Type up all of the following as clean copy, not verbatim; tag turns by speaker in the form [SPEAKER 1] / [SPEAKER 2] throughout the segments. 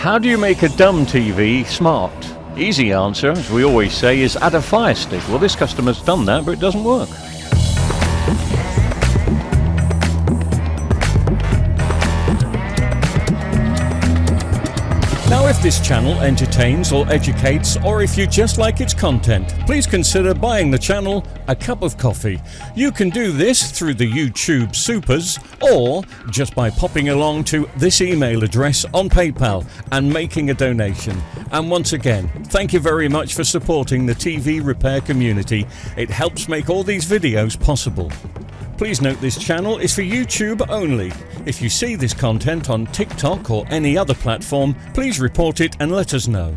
[SPEAKER 1] How do you make a dumb TV smart? Easy answer, as we always say, is add a Fire Stick. Well, this customer's done that, but it doesn't work. Now, if this channel entertains or educates, or if you just like its content, please consider buying the channel a cup of coffee. You can do this through the YouTube Supers, or just by popping along to this email address on PayPal and making a donation. And once again, thank you very much for supporting the TV repair community. It helps make all these videos possible. Please note this channel is for YouTube only. If you see this content on TikTok or any other platform, please report it and let us know.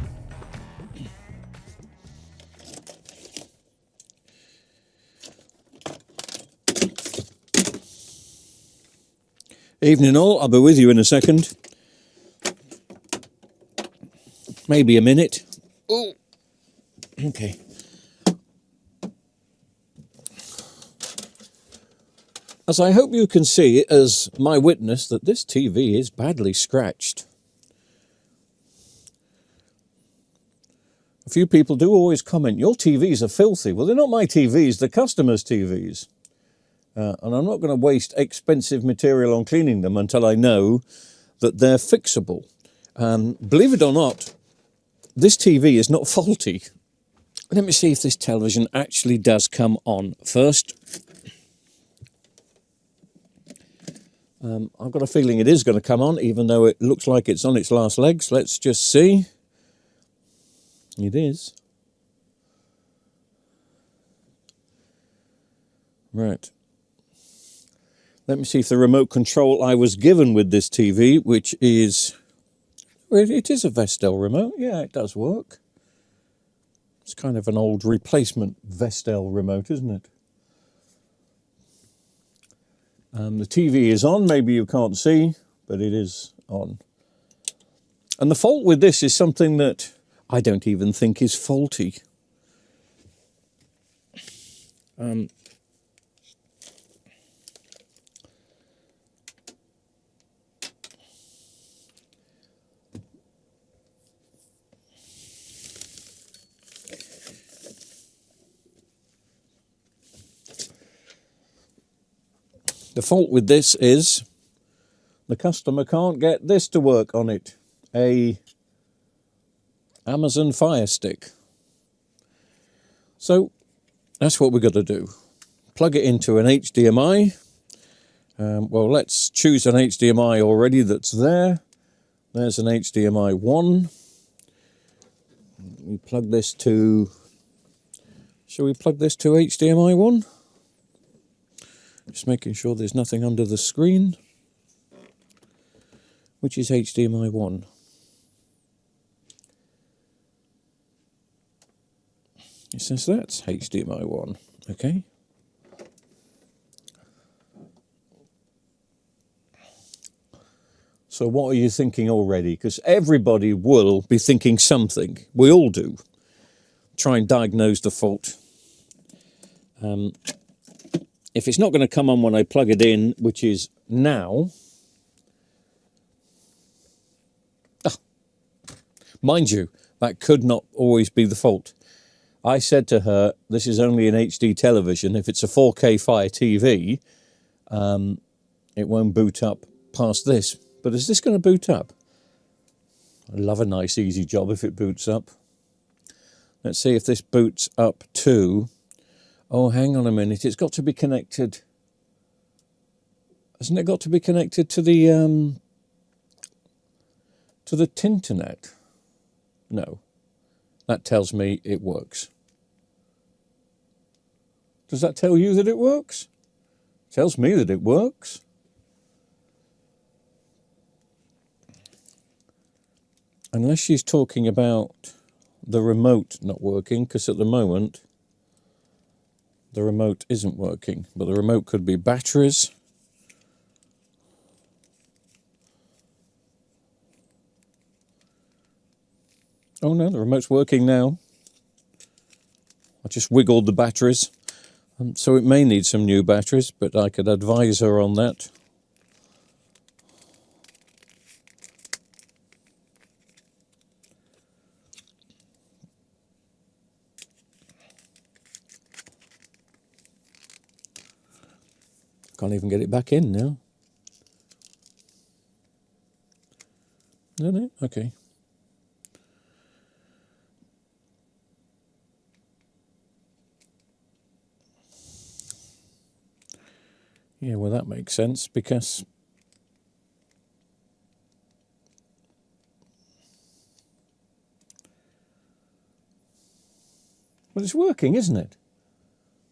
[SPEAKER 1] Evening all, I'll be with you in a second. Maybe a minute. Oh, okay. As I hope you can see as my witness that this TV is badly scratched. A few people do always comment, your TVs are filthy. Well, they're not my TVs, they're customers' TVs. And I'm not going to waste expensive material on cleaning them until I know that they're fixable. Believe it or not, this TV is not faulty. Let me see if this television actually does come on first. I've got a feeling it is going to come on, even though it looks like it's on its last legs. Let's just see. It is. Right. Let me see if the remote control I was given with this TV, which is... Well, it is a Vestel remote. Yeah, it does work. It's kind of an old replacement Vestel remote, isn't it? The TV is on, maybe you can't see, but it is on. And the fault with this is something that I don't even think is faulty. The fault with this is the customer can't get this to work on it, a Amazon Fire Stick. So that's what we're going to do. Plug it into an HDMI. Well, let's choose an HDMI already that's there. There's an HDMI 1. We plug this to... Shall we plug this to HDMI 1? Just making sure there's nothing under the screen, which is HDMI 1. It says that's HDMI 1, okay. So what are you thinking already? Because everybody will be thinking something. We all do. Try and diagnose the fault. If it's not going to come on when I plug it in, which is now... Mind you, that could not always be the fault. I said to her, this is only an HD television. If it's a 4K Fire TV, it won't boot up past this. But is this going to boot up? I love a nice, easy job if it boots up. Let's see if this boots up to... Oh, hang on a minute. It's got to be connected. Hasn't it got to be connected to the Tinternet? No. That tells me it works. Does that tell you that it works? It tells me that it works. Unless she's talking about the remote not working, because at the moment... the remote isn't working, but the remote could be batteries. Oh no, the remote's working now. I just wiggled the batteries. So it may need some new batteries, but I could advise her on that. Can't even get it back in now. No, okay. Yeah, well, that makes sense because well, it's working, isn't it?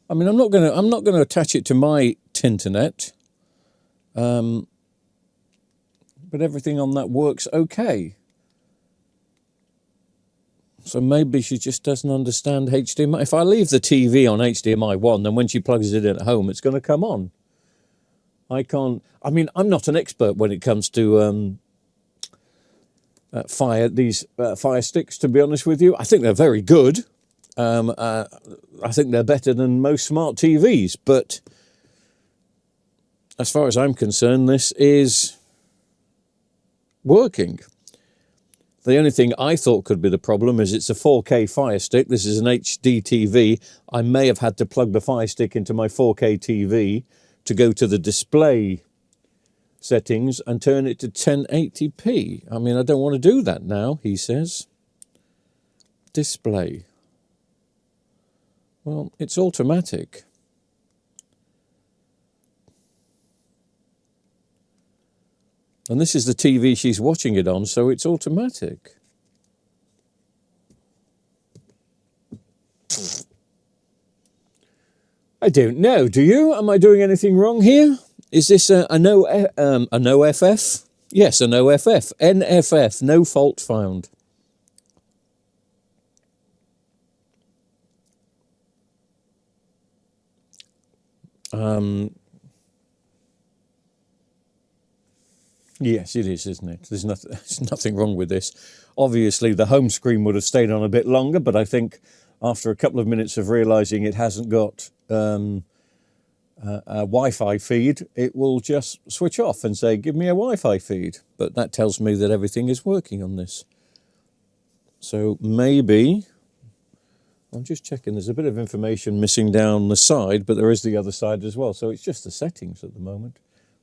[SPEAKER 1] I mean, I'm not gonna attach it to my Tinternet, but everything on that works okay. So maybe she just doesn't understand HDMI. If I leave the TV on HDMI 1, then when she plugs it in at home, it's going to come on. I can't. I mean, I'm not an expert when it comes to fire sticks. To be honest with you, I think they're very good. I think they're better than most smart TVs. But as far as I'm concerned, this is working. The only thing I thought could be the problem is it's a 4K Fire Stick. This is an HD TV. I may have had to plug the Fire Stick into my 4K TV to go to the display settings and turn it to 1080p. I mean, I don't want to do that now, he says. Display. Well, it's automatic. And this is the TV she's watching it on, so it's automatic. I don't know, do you? Am I doing anything wrong here? Is this a no FF? Yes, a no FF. NFF, no fault found. Yes, it is, isn't it? There's nothing wrong with this. Obviously, the home screen would have stayed on a bit longer, but I think after a couple of minutes of realising it hasn't got a Wi-Fi feed, it will just switch off and say, give me a Wi-Fi feed. But that tells me that everything is working on this. So maybe, I'm just checking, there's a bit of information missing down the side, but there is the other side as well. So it's just the settings at the moment.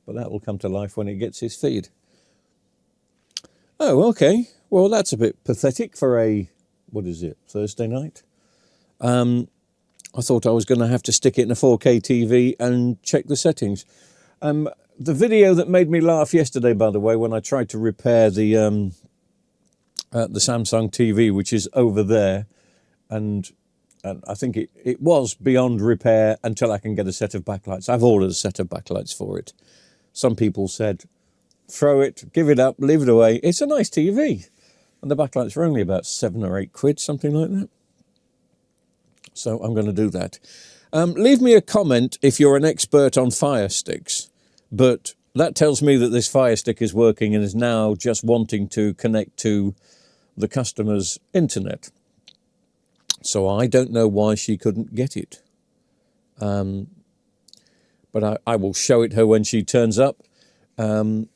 [SPEAKER 1] But that will come to life when it gets his feed. Oh, okay. Well, that's a bit pathetic for a, what is it, Thursday night? I thought I was going to have to stick it in a 4K TV and check the settings. The video that made me laugh yesterday, by the way, when I tried to repair the Samsung TV, which is over there, and I think it was beyond repair until I can get a set of backlights. I've ordered a set of backlights for it. Some people said, throw it, give it up, leave it away. It's a nice TV. And the backlights are only about £7 or £8, something like that. So I'm going to do that. Leave me a comment if you're an expert on Fire Sticks. But that tells me that this Fire Stick is working and is now just wanting to connect to the customer's internet. So I don't know why she couldn't get it. But I will show it her when she turns up, and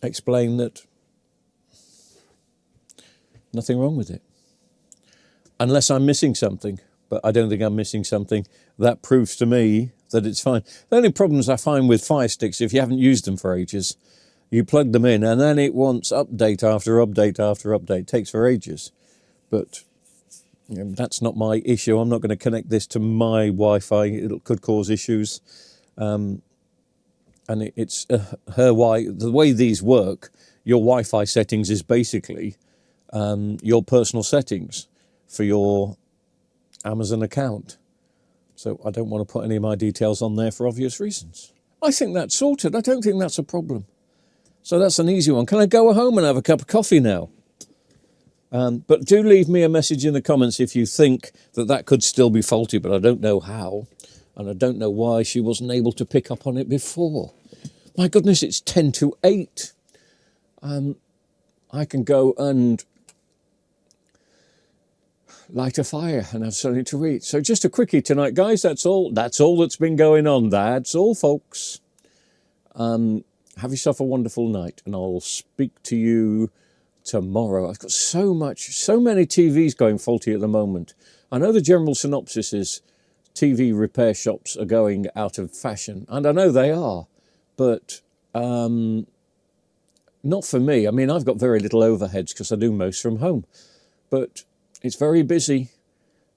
[SPEAKER 1] explain that nothing wrong with it. Unless I'm missing something, but I don't think I'm missing something. That proves to me that it's fine. The only problems I find with Fire Sticks, if you haven't used them for ages, you plug them in and then it wants update after update after update. It takes for ages. But that's not my issue. I'm not going to connect this to my Wi-Fi. It could cause issues. And it's the way these work, your Wi-Fi settings is basically your personal settings for your Amazon account. So I don't want to put any of my details on there for obvious reasons. I think that's sorted. I don't think that's a problem. So that's an easy one. Can I go home and have a cup of coffee now? But do leave me a message in the comments if you think that could still be faulty, but I don't know how. And I don't know why she wasn't able to pick up on it before. My goodness, it's 10 to 8. I can go and light a fire and have something to eat. So just a quickie tonight, guys. That's all that's been going on. That's all, folks. Have yourself a wonderful night, and I'll speak to you tomorrow. I've got so many TVs going faulty at the moment. I know the general synopsis is TV repair shops are going out of fashion, and I know they are, but not for me. I mean, I've got very little overheads because I do most from home, but it's very busy.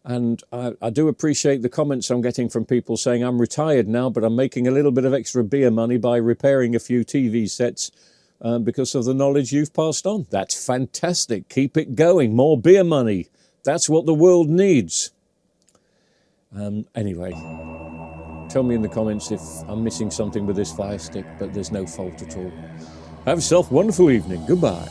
[SPEAKER 1] And I do appreciate the comments I'm getting from people saying I'm retired now, but I'm making a little bit of extra beer money by repairing a few TV sets because of the knowledge you've passed on. That's fantastic. Keep it going. More beer money. That's what the world needs. Anyway, tell me in the comments if I'm missing something with this Fire Stick, but there's no fault at all. Have yourself a wonderful evening. Goodbye.